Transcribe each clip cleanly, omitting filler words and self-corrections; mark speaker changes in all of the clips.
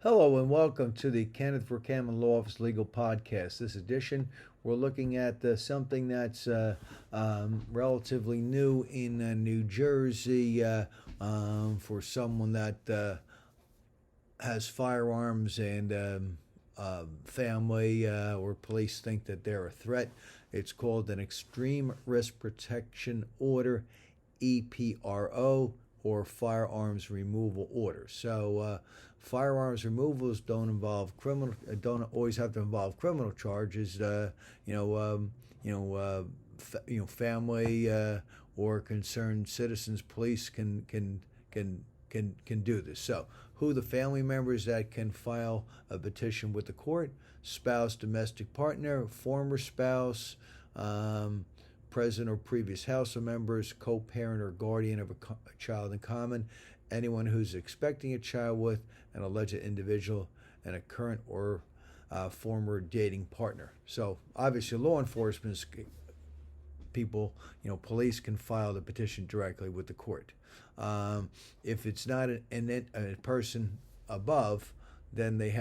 Speaker 1: Hello and welcome to the Kenneth Vercammen Law Office Legal Podcast. This edition, we're looking at something that's relatively new in New Jersey for someone that has firearms and family or police think that they're a threat. It's called an Extreme Risk Protection Order, EPRO, or firearms removal order. So firearms removals don't always have to involve criminal charges. Family or concerned citizens, police can do this. So who the family members that can file a petition with the court: spouse, domestic partner, former spouse, present or previous household members, co-parent or guardian of a child in common, anyone who's expecting a child with an alleged individual, and a current or former dating partner. So obviously law enforcement people, police can file the petition directly with the court. If it's not a person above, then they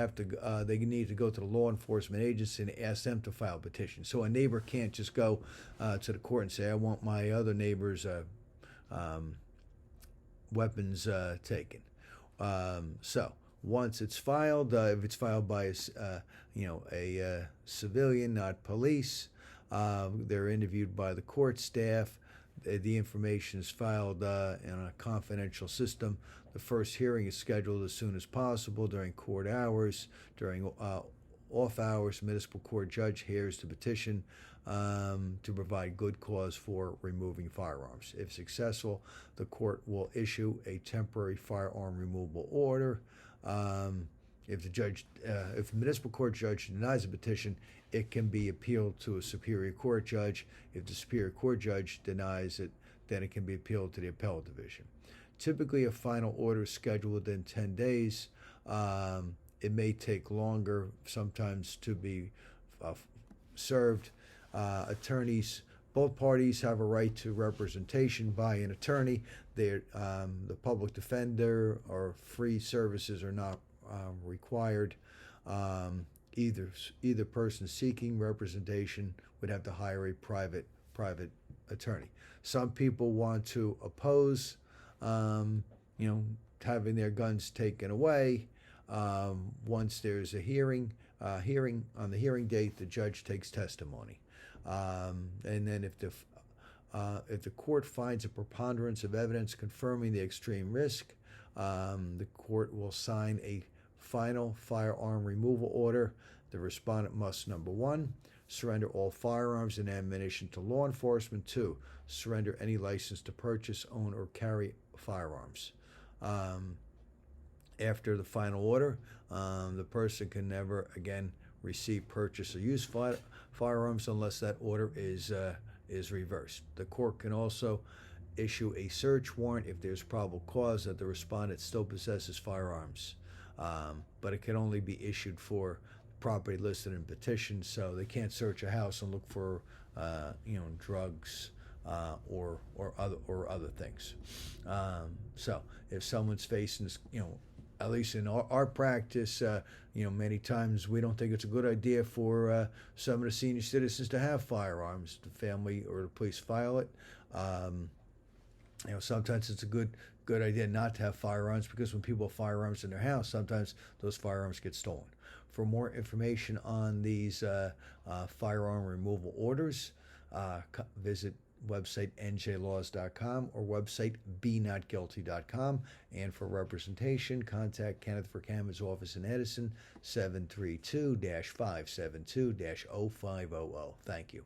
Speaker 1: need to go to the law enforcement agency and ask them to file a petition. So a neighbor can't just go to the court and say, I want my other neighbor's weapons taken. So once it's filed, if it's filed by a civilian, not police, they're interviewed by the court staff. The information is filed in a confidential system. The first hearing is scheduled as soon as possible during court hours. During off hours, municipal court judge hears the petition to provide good cause for removing firearms. If successful, the court will issue a temporary firearm removal order. If the municipal court judge denies a petition, it can be appealed to a superior court judge. If the superior court judge denies it, then it can be appealed to the appellate division. Typically, a final order is scheduled within 10 days. It may take longer sometimes to be served. Both parties have a right to representation by an attorney. The public defender or free services are not required. Either person seeking representation would have to hire a private attorney. Some people want to oppose, having their guns taken away. Once there's a hearing on the hearing date, the judge takes testimony, and then if the court finds a preponderance of evidence confirming the extreme risk, the court will sign a final firearm removal order. The respondent must, number one, surrender all firearms and ammunition to law enforcement. Two, surrender any license to purchase, own, or carry firearms. After the final order, the person can never again receive, purchase, or use firearms unless that order is reversed. The court can also issue a search warrant if there's probable cause that the respondent still possesses firearms, but it can only be issued for property listed in petition. So they can't search a house and look for drugs or other things. So if someone's facing, at least in our practice, many times we don't think it's a good idea for some of the senior citizens to have firearms. The family or the police file it. Sometimes it's a good idea not to have firearms, because when people have firearms in their house, sometimes those firearms get stolen. For more information on these firearm removal orders, visit website njlaws.com or website benotguilty.com. And for representation, contact Kenneth Vercammen's office in Edison, 732-572-0500. Thank you.